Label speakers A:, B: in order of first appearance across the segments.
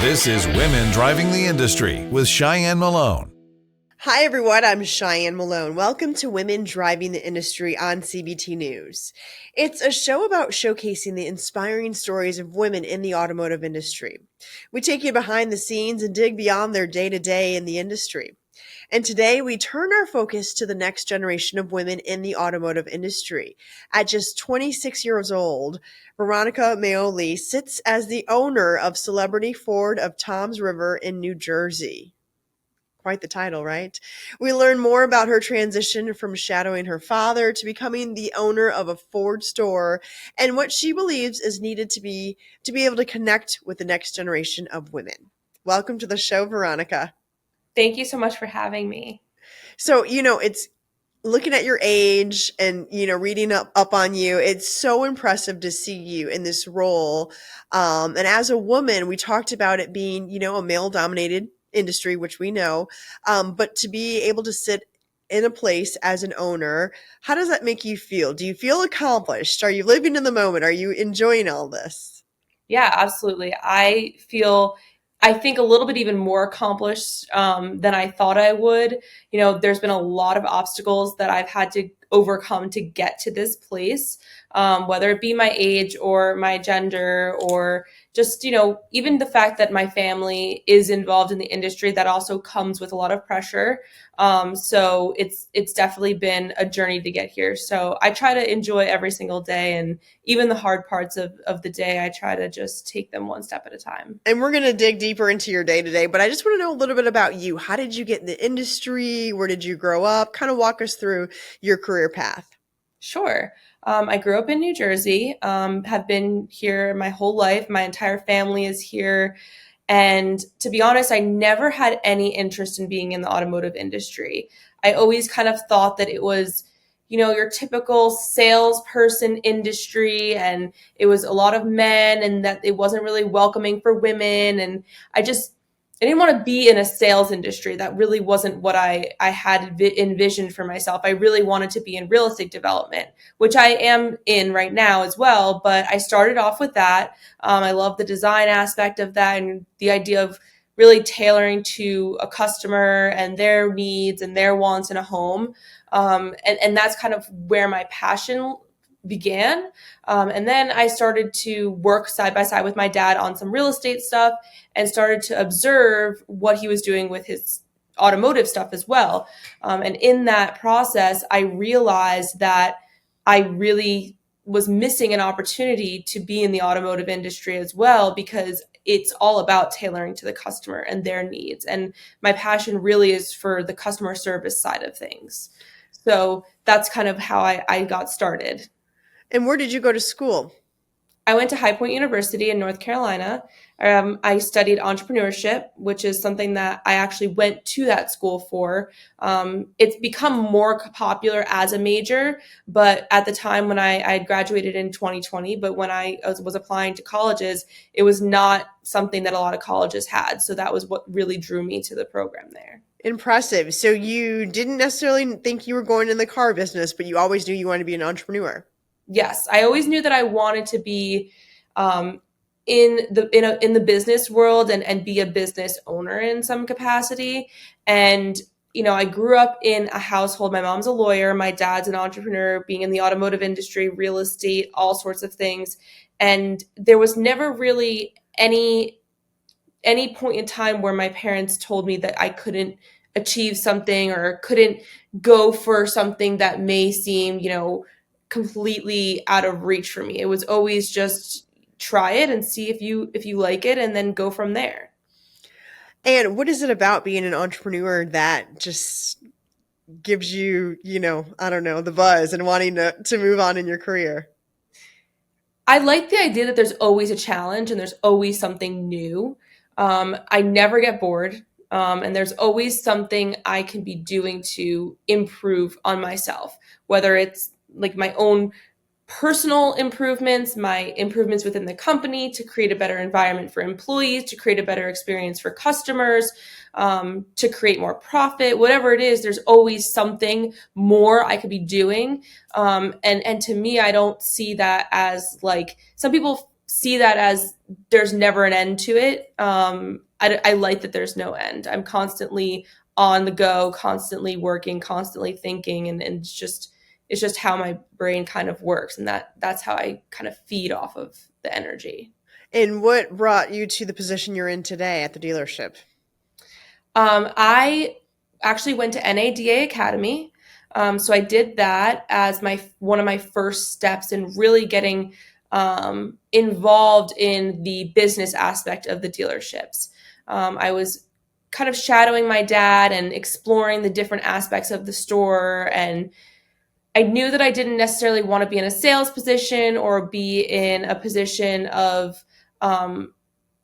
A: This is Women Driving the Industry with Cheyenne Malone.
B: Hi, everyone. I'm Cheyenne Malone. Welcome to Women Driving the Industry on CBT News. It's a show about showcasing the inspiring stories of women in the automotive industry. We take you behind the scenes and dig beyond their day to day in the industry. And today we turn our focus to the next generation of women in the automotive industry. At just 26 years old, Veronica Maoli sits as the owner of Celebrity Ford of Toms River in New Jersey. Quite the title, right? We learn more about her transition from shadowing her father to becoming the owner of a Ford store and what she believes is needed to be able to connect with the next generation of women. Welcome to the show, Veronica.
C: Thank you so much for having me.
B: So, it's looking at your age and, reading up on you, it's so impressive to see you in this role. And as a woman, we talked about it being, a male dominated industry, which we know, but to be able to sit in a place as an owner, how does that make you feel? Do you feel accomplished? Are you living in the moment? Are you enjoying all this?
C: Yeah, absolutely. I think a little bit even more accomplished than I thought I would. There's been a lot of obstacles that I've had to overcome to get to this place, whether it be my age or my gender or just, even the fact that my family is involved in the industry, that also comes with a lot of pressure. So it's definitely been a journey to get here. So I try to enjoy every single day, and even the hard parts of the day, I try to just take them one step at a time.
B: And we're going to dig deeper into your day to day, but I just want to know a little bit about you. How did you get in the industry? Where did you grow up? Kind of walk us through your career path.
C: Sure. I grew up in New Jersey, have been here my whole life. My entire family is here. And to be honest, I never had any interest in being in the automotive industry. I always kind of thought that it was, your typical salesperson industry, and it was a lot of men, and that it wasn't really welcoming for women. And I didn't want to be in a sales industry. That really wasn't what I had envisioned for myself. I really wanted to be in real estate development, which I am in right now as well. But I started off with that. I love the design aspect of that and the idea of really tailoring to a customer and their needs and their wants in a home. And that's kind of where my passion began. And then I started to work side by side with my dad on some real estate stuff and started to observe what he was doing with his automotive stuff as well. And in that process, I realized that I really was missing an opportunity to be in the automotive industry as well, because it's all about tailoring to the customer and their needs. And my passion really is for the customer service side of things. So that's kind of how I got started.
B: And where did you go to school?
C: I went to High Point University in North Carolina. I studied entrepreneurship, which is something that I actually went to that school for. It's become more popular as a major, but at the time when I had graduated in 2020, but when I was applying to colleges, it was not something that a lot of colleges had. So that was what really drew me to the program there.
B: Impressive. So you didn't necessarily think you were going in the car business, but you always knew you wanted to be an entrepreneur.
C: Yes, I always knew that I wanted to be in the business world and be a business owner in some capacity. And I grew up in a household. My mom's a lawyer, my dad's an entrepreneur, being in the automotive industry, real estate, all sorts of things. And there was never really any point in time where my parents told me that I couldn't achieve something or couldn't go for something that may seem, completely out of reach for me. It was always just try it and see if you like it, and then go from there.
B: And what is it about being an entrepreneur that just gives you, I don't know, the buzz and wanting to move on in your career?
C: I like the idea that there's always a challenge and there's always something new. I never get bored. And there's always something I can be doing to improve on myself, whether it's like my own personal improvements, my improvements within the company to create a better environment for employees, to create a better experience for customers, to create more profit, whatever it is, there's always something more I could be doing. And to me, I don't see that as like some people see that as there's never an end to it. I like that there's no end. I'm constantly on the go, constantly working, constantly thinking, and it's just how my brain kind of works, and that's how I kind of feed off of the energy.
B: And what brought you to the position you're in today at the dealership?
C: I actually went to NADA Academy. So I did that as my one of my first steps in really getting involved in the business aspect of the dealerships. I was kind of shadowing my dad and exploring the different aspects of the store, and I knew that I didn't necessarily want to be in a sales position or be in a position of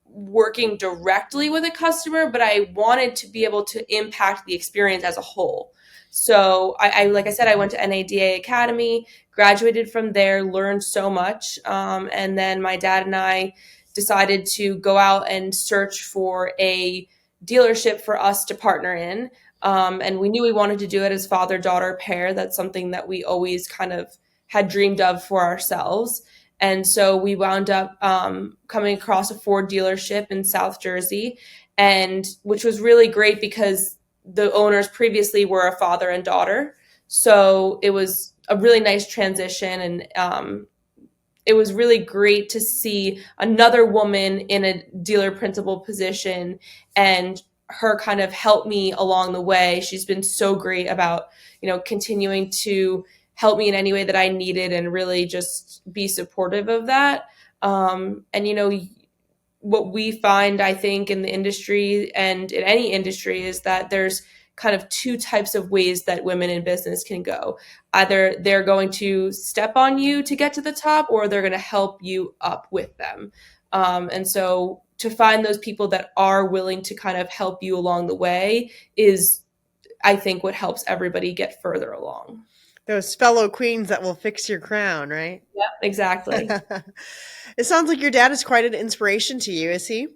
C: working directly with a customer, but I wanted to be able to impact the experience as a whole. So I like I said, I went to NADA Academy, graduated from there, learned so much. And then my dad and I decided to go out and search for a dealership for us to partner in. And we knew we wanted to do it as father-daughter pair. That's something that we always kind of had dreamed of for ourselves. And so we wound up coming across a Ford dealership in South Jersey, and which was really great because the owners previously were a father and daughter. So it was a really nice transition, and it was really great to see another woman in a dealer principal position and her kind of help me along the way. She's been so great about, continuing to help me in any way that I needed and really just be supportive of that. And what we find, I think, in the industry and in any industry is that there's kind of two types of ways that women in business can go. Either they're going to step on you to get to the top, or they're going to help you up with them. And so to find those people that are willing to kind of help you along the way is, I think, what helps everybody get further along.
B: Those fellow queens that will fix your crown, right?
C: Yep, exactly.
B: It sounds like your dad is quite an inspiration to you, is he?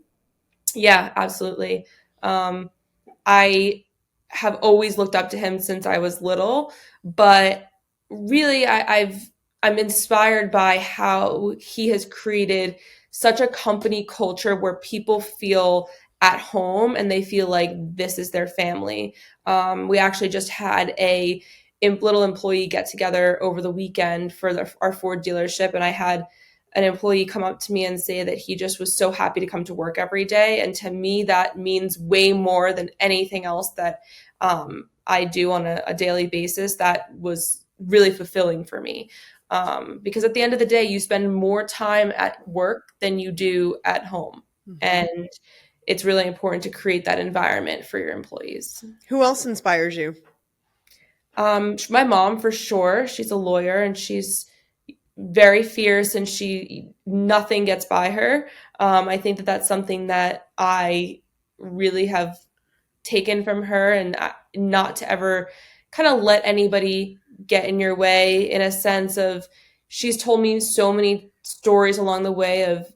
C: Yeah, absolutely. I have always looked up to him since I was little, but really I'm inspired by how he has created such a company culture where people feel at home and they feel like this is their family. We actually just had a little employee get together over the weekend for our Ford dealership, and I had an employee come up to me and say that he just was so happy to come to work every day. And to me, that means way more than anything else that I do on a daily basis. That was really fulfilling for me. Because at the end of the day, you spend more time at work than you do at home.
B: Mhm.
C: And it's really important to create that environment for your employees.
B: Who else inspires you?
C: My mom, for sure. She's a lawyer and she's very fierce, and nothing gets by her. I think that that's something that I really have taken from her, and not to ever kind of let anybody get in your way, in a sense of, she's told me so many stories along the way of,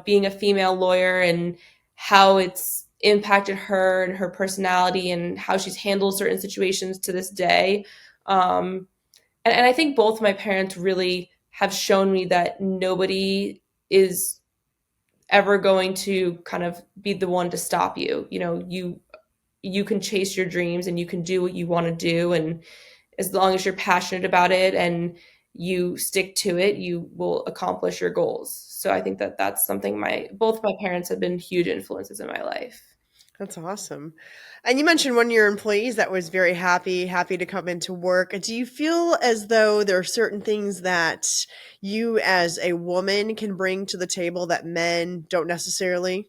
C: being a female lawyer and how it's impacted her and her personality and how she's handled certain situations to this day. And I think both my parents really have shown me that nobody is ever going to kind of be the one to stop you. You can chase your dreams and you can do what you want to do, and as long as you're passionate about it and you stick to it, you will accomplish your goals. So I think that that's something both my parents have been huge influences in my life.
B: That's awesome. And you mentioned one of your employees that was very happy to come into work. Do you feel as though there are certain things that you as a woman can bring to the table that men don't necessarily?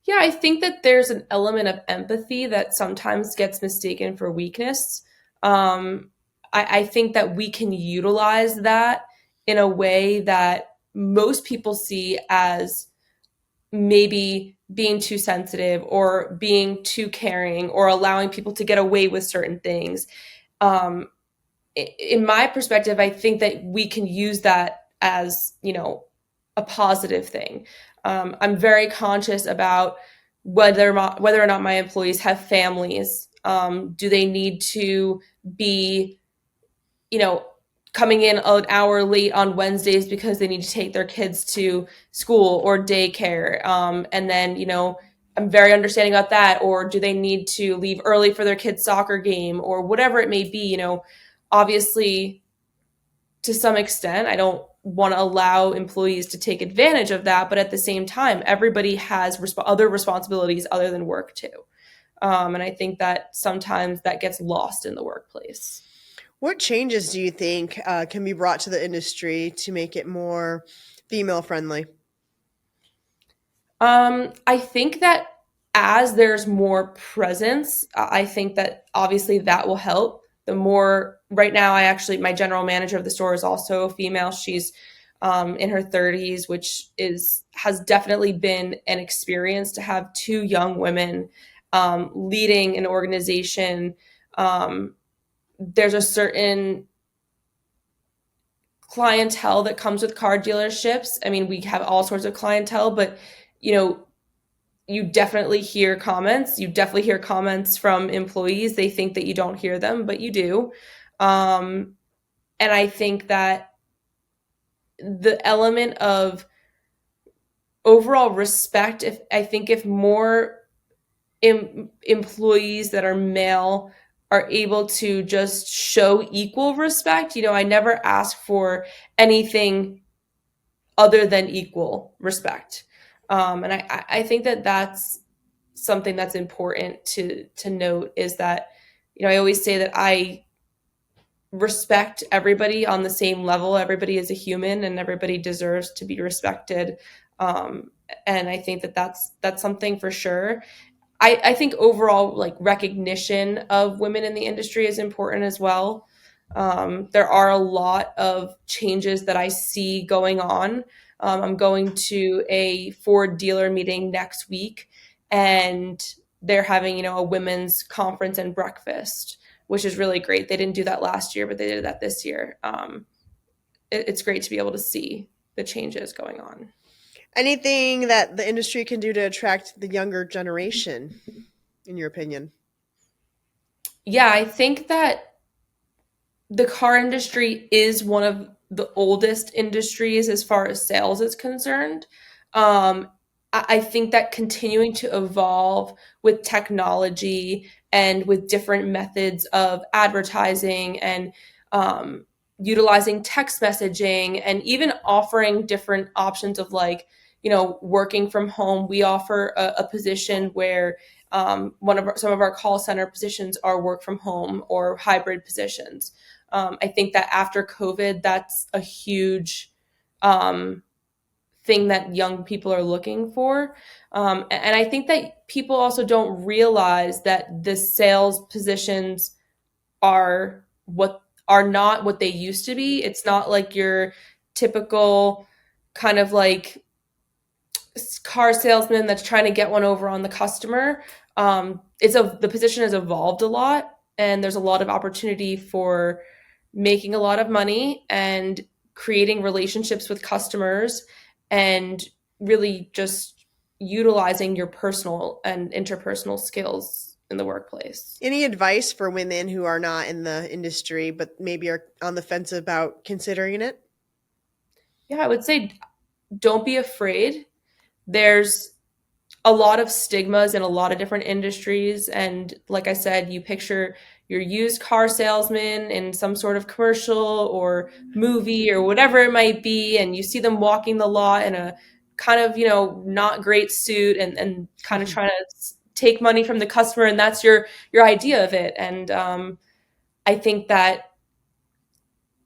C: Yeah, I think that there's an element of empathy that sometimes gets mistaken for weakness. Um, I think that we can utilize that in a way that most people see as maybe being too sensitive or being too caring or allowing people to get away with certain things. Um, in my perspective, I think that we can use that as, a positive thing. I'm very conscious about whether or not my employees have families. Do they need to be, you know, coming in an hour late on Wednesdays because they need to take their kids to school or daycare. And then, I'm very understanding about that. Or do they need to leave early for their kid's soccer game or whatever it may be? Obviously, to some extent, I don't want to allow employees to take advantage of that. But at the same time, everybody has other responsibilities other than work too. And I think that sometimes that gets lost in the workplace.
B: What changes do you think can be brought to the industry to make it more female friendly?
C: I think that as there's more presence, I think that obviously that will help. The more right now, my general manager of the store is also a female. She's in her 30s, which has definitely been an experience to have two young women leading an organization. There's a certain clientele that comes with car dealerships. I mean, we have all sorts of clientele, but you definitely hear comments. You definitely hear comments from employees. They think that you don't hear them, but you do. And I think that the element of overall respect, if more employees that are male are able to just show equal respect, I never ask for anything other than equal respect. And I think that that's something that's important to note, is that, I always say that I respect everybody on the same level. Everybody is a human and everybody deserves to be respected. And I think that that's something for sure. I think overall, like, recognition of women in the industry is important as well. There are a lot of changes that I see going on. I'm going to a Ford dealer meeting next week, and they're having, a women's conference and breakfast, which is really great. They didn't do that last year, but they did that this year. It's great to be able to see the changes going on.
B: Anything that the industry can do to attract the younger generation, in your opinion?
C: Yeah, I think that the car industry is one of the oldest industries as far as sales is concerned. I think that continuing to evolve with technology and with different methods of advertising and utilizing text messaging and even offering different options of, like, working from home. We offer a position where some of our call center positions are work from home or hybrid positions. I think that after COVID, that's a huge thing that young people are looking for. And I think that people also don't realize that the sales positions are not what they used to be. It's not like your typical kind of like car salesman that's trying to get one over on the customer. The position has evolved a lot, and there's a lot of opportunity for making a lot of money and creating relationships with customers and really just utilizing your personal and interpersonal skills in the workplace.
B: Any advice for women who are not in the industry but maybe are on the fence about considering it?
C: Yeah, I would say don't be afraid. There's a lot of stigmas in a lot of different industries. And like I said, you picture your used car salesman in some sort of commercial or movie or whatever it might be, and you see them walking the lot in a kind of, not great suit and kind of trying to take money from the customer, and that's your idea of it. And I think that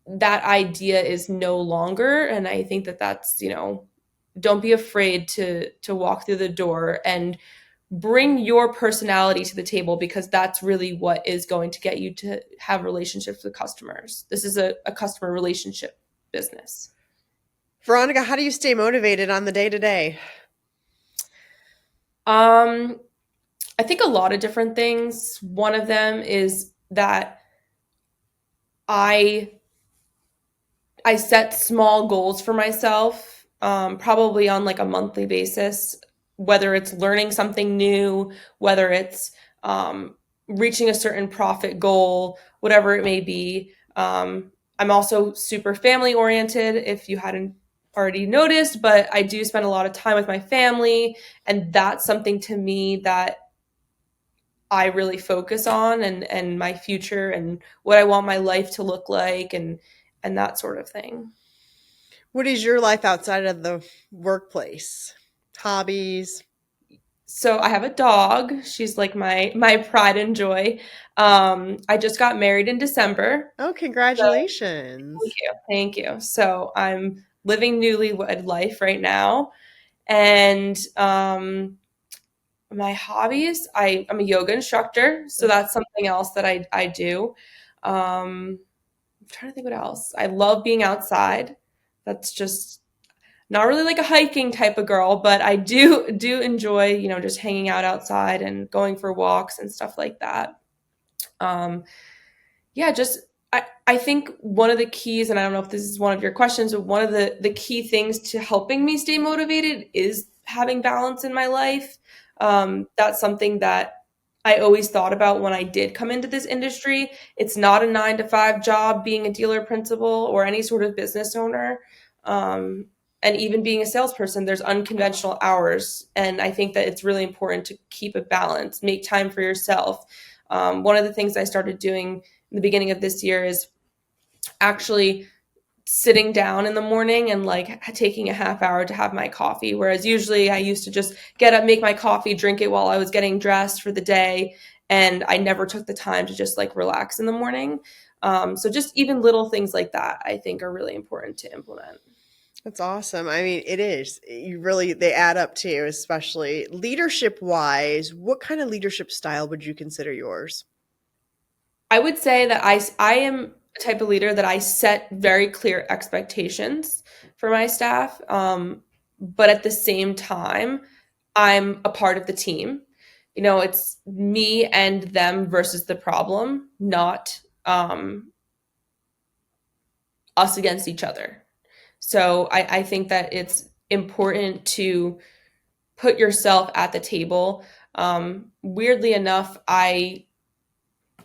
C: idea is no longer, and I think that that's, don't be afraid to walk through the door and bring your personality to the table, because that's really what is going to get you to have relationships with customers. This is a customer relationship business.
B: Veronica, how do you stay motivated on the day-to-day?
C: I think a lot of different things. One of them is that I set small goals for myself, probably on like a monthly basis, whether it's learning something new, whether it's reaching a certain profit goal, whatever it may be. I'm also super family oriented, if you hadn't already noticed, but I do spend a lot of time with my family. And that's something to me that I really focus on, and my future and what I want my life to look like, and that sort of thing.
B: What is your life outside of the workplace? Hobbies?
C: So I have a dog. She's like my pride and joy. I just got married in December.
B: Oh,
C: So thank
B: congratulations.
C: you. Thank you. So I'm living newlywed life right now. And my hobbies, I'm a yoga instructor. So that's something else that I do. I'm trying to think what else. I love being outside. That's just not really like a hiking type of girl, but I do enjoy, just hanging out outside and going for walks and stuff like that. Um, yeah, just I think one of the keys, and I don't know if this is one of your questions, but one of the key things to helping me stay motivated is having balance in my life. That's something that I always thought about when I did come into this industry. It's not a 9 to 5 job being a dealer principal or any sort of business owner. Um, and even being a salesperson, there's unconventional hours. And I think that it's really important to keep a balance, make time for yourself. One of the things I started doing in the beginning of this year is actually sitting down in the morning and like taking a half hour to have my coffee. Whereas usually I used to just get up, make my coffee, drink it while I was getting dressed for the day. And I never took the time to just like relax in the morning. So just even little things like that, I think are really important to implement.
B: That's awesome. I mean, it is. You really, they add up too, especially leadership wise. What kind of leadership style would you consider yours?
C: I would say that I am a type of leader that I set very clear expectations for my staff. But at the same time, I'm a part of the team. It's me and them versus the problem, not us against each other. So I think that it's important to put yourself at the table. Weirdly enough, I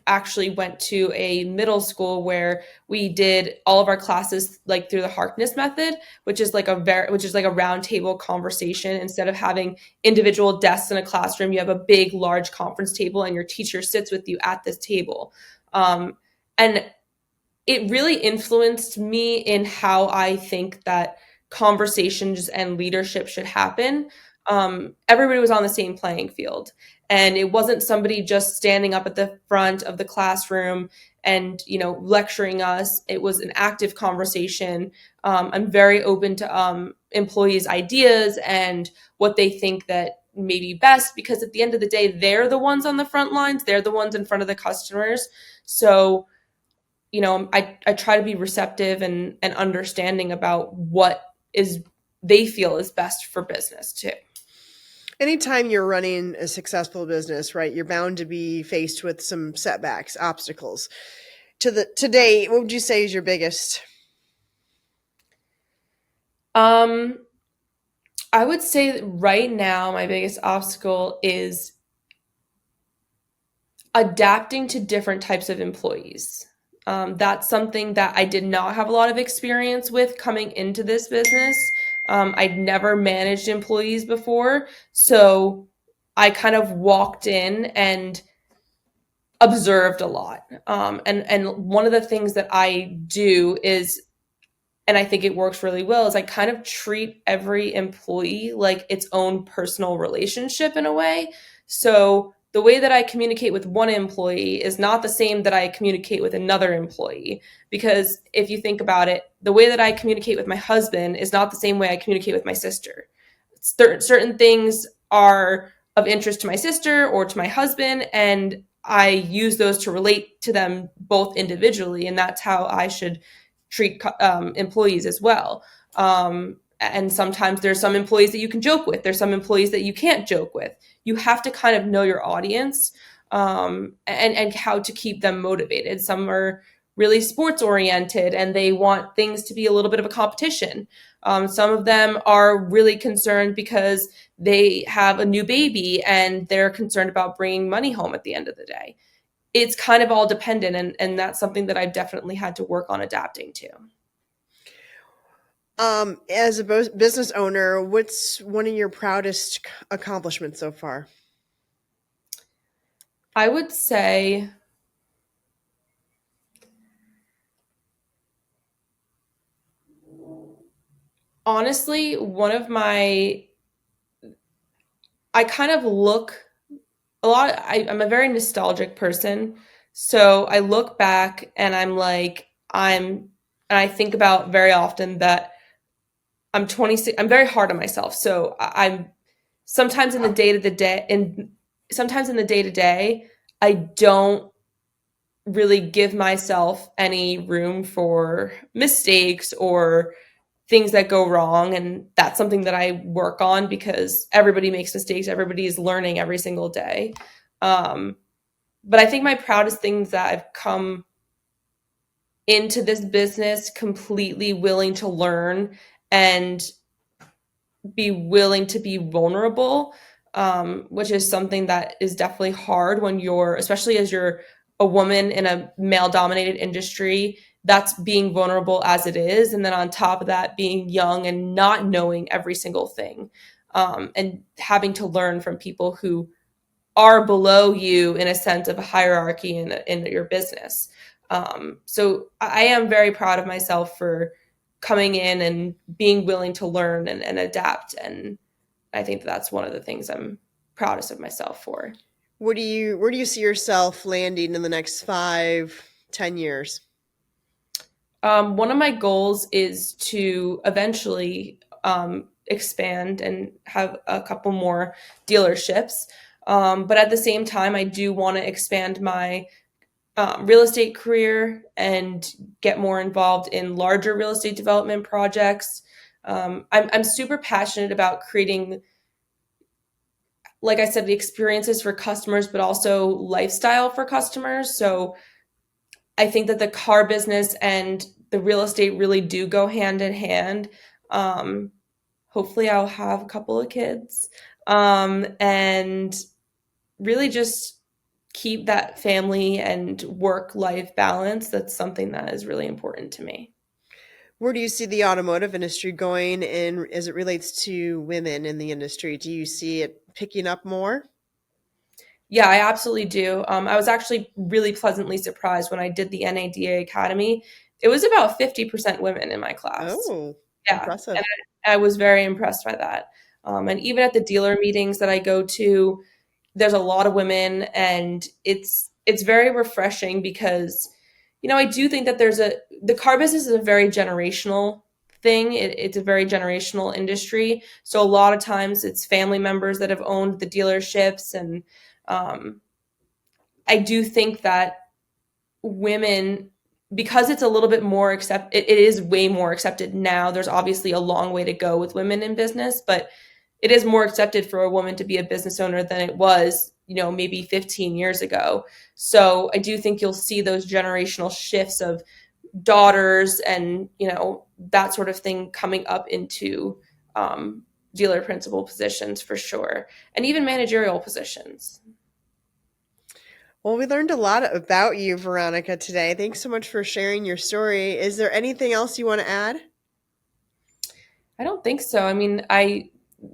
C: actually went to a middle school where we did all of our classes like through the Harkness method, which is like a round table conversation. Instead of having individual desks in a classroom, you have a big, large conference table, and your teacher sits with you at this table. And it really influenced me in how I think that conversations and leadership should happen. Everybody was on the same playing field, and it wasn't somebody just standing up at the front of the classroom and lecturing us. It was an active conversation. I'm very open to employees' ideas and what they think that may be best, because at the end of the day, they're the ones on the front lines. They're the ones in front of the customers. So I try to be receptive and understanding about what is they feel is best for business too.
B: Anytime you're running a successful business, right, you're bound to be faced with some setbacks, obstacles. Today, what would you say is your biggest?
C: Um, I would say that right now my biggest obstacle is adapting to different types of employees. That's something that I did not have a lot of experience with coming into this business. I'd never managed employees before, so I kind of walked in and observed a lot. And one of the things that I do is, and I think it works really well, is I kind of treat every employee like its own personal relationship in a way. So the way that I communicate with one employee is not the same that I communicate with another employee. Because if you think about it, the way that I communicate with my husband is not the same way I communicate with my sister. Certain things are of interest to my sister or to my husband, and I use those to relate to them both individually, and that's how I should treat employees as well. And sometimes there's some employees that you can joke with. There's some employees that you can't joke with. You have to kind of know your audience, and how to keep them motivated. Some are really sports oriented and they want things to be a little bit of a competition. Some of them are really concerned because they have a new baby and they're concerned about bringing money home at the end of the day. it's kind of all dependent, and that's something that I've definitely had to work on adapting to.
B: As a business owner, what's one of your proudest accomplishments so far?
C: I would say honestly, I kind of look I'm a very nostalgic person. So I look back and and I think about very often that I'm 26. I'm very hard on myself. So I'm sometimes in the day to the day, and sometimes in the day to day, I don't really give myself any room for mistakes or things that go wrong. And that's something that I work on because everybody makes mistakes. Everybody is learning every single day. But I think my proudest things that I've come into this business completely willing to learn and be willing to be vulnerable, which is something that is definitely hard when especially as you're a woman in a male dominated industry, that's being vulnerable as it is. And then on top of that, being young and not knowing every single thing, and having to learn from people who are below you in a sense of a hierarchy in your business. So I am very proud of myself for coming in and being willing to learn and adapt. And I think that's one of the things I'm proudest of myself for.
B: Where do you see yourself landing in the next 5, 10 years?
C: One of my goals is to eventually expand and have a couple more dealerships. But at the same time, I do want to expand my real estate career and get more involved in larger real estate development projects. I'm super passionate about creating, like I said, the experiences for customers, but also lifestyle for customers. So I think that the car business and the real estate really do go hand in hand. Hopefully, I'll have a couple of kids, and really just keep that family and work-life balance. That's something that is really important to me.
B: Where do you see the automotive industry going in as it relates to women in the industry? Do you see it picking up more?
C: Yeah, I absolutely do. I was actually really pleasantly surprised when I did the NADA Academy. It was about 50% women in my class.
B: Oh,
C: Yeah,
B: impressive.
C: and I was very impressed by that. And even at the dealer meetings that I go to, there's a lot of women, and it's very refreshing because, I do think that the car business is a very generational thing. It's a very generational industry. So a lot of times it's family members that have owned the dealerships, and um, I do think that women, because it's a little bit more it is way more accepted now. There's obviously a long way to go with women in business, but it is more accepted for a woman to be a business owner than it was, maybe 15 years ago. So I do think you'll see those generational shifts of daughters and, that sort of thing coming up into dealer principal positions for sure, and even managerial positions.
B: Well, we learned a lot about you, Veronica, today. Thanks so much for sharing your story. Is there anything else you want to add?
C: I don't think so. I mean,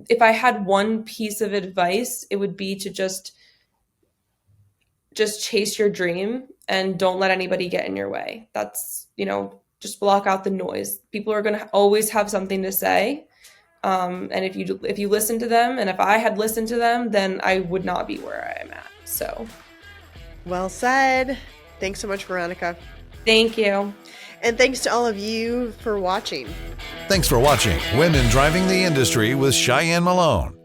C: if I had one piece of advice, it would be to just chase your dream and don't let anybody get in your way. That's, just block out the noise. People are going to always have something to say. And if you listen to them, and if I had listened to them, then I would not be where I am at. So,
B: Well said. Thanks so much, Veronica.
C: thank you.
B: And thanks to all of you for watching.
A: Thanks for watching Women Driving the Industry with Cheyenne Malone.